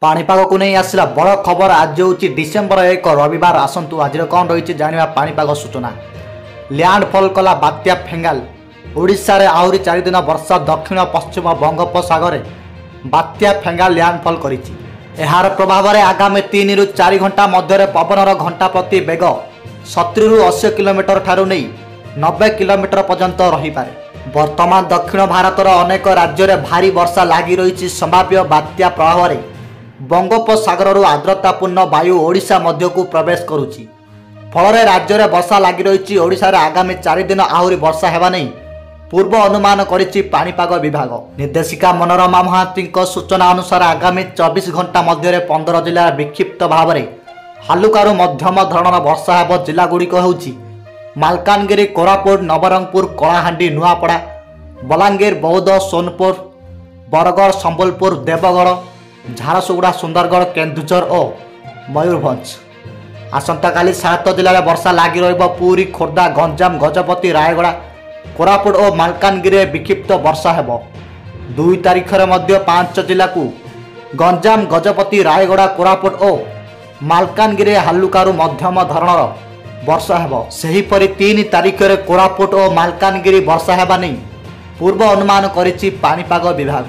पाणीपाग को नहीं आसला बड़ खबर। आज हूँ डिसेम्बर 1 रविवार। आसतु आज कौन रही जाना पाणीपाग सूचना। लैंडफॉल कला बात्या फेंगाल। ओडिशा रे आहरी 4 दिन वर्षा। दक्षिण पश्चिम बंगोपसागर बात्या फेंगाल लैंडफॉल करिछि। एहार प्रभाव में आगामी 3 ରୁ 4 घंटा मध्य पवनर घंटा प्रति बेग 70 ରୁ 80 किलोमीटर ठारू नहीं 90 किलोमीटर पर्यंत रहीपारे। वर्तमान दक्षिण भारतर अनेक राज्य में भारी वर्षा लगी रही। संभाव्य बात्या प्रभाव में बंगोपसागर आर्द्रतापूर्ण वायु ओडिशा मध्य को प्रवेश करुच्ची। फल राज्य में वर्षा लगी रही। ओडिशा रे आगामी 4 दिन आहरी वर्षा हेबा नहीं पूर्व अनुमान करिछि पाणीपाग विभाग। निर्देशिका मनोरमा महांती सूचना अनुसार आगामी 24 घंटा मध्य 15 जिला विक्षिप्त भाव में हालुकारु मध्यम धरणर वर्षा हेब। जिलागुड़िक हेउछि मालकानगिरी, कोरापुट, नवरंगपुर, कलाहांडी, नुआपड़ा, बलांगीर, बौद्ध, सोनपुर, बरगड़, संबलपुर, देवगढ़, झारसुगुड़ा, सुंदरगढ़, केन्दुझर और मयूरभंज। आसंताकाली 7 जिले में वर्षा लगी रहिब। पुरी, खोर्धा, गंजाम, गजपति, रायगड़ा, कोरापुट और मालकानगिरी विक्षिप्त वर्षा हेब। 2 तारिख में 5 जिला को गंजाम, गजपति, रायगड़ा, कोरापुट और मालकानगिरी हालुकारु मध्यम धरणर वर्षा हेब। सेहीपरि 3 तारिख में कोरापुट और मालकानगिरी वर्षा हेबा नहीं पूर्व अनुमान करिछि पाणीपाग विभाग।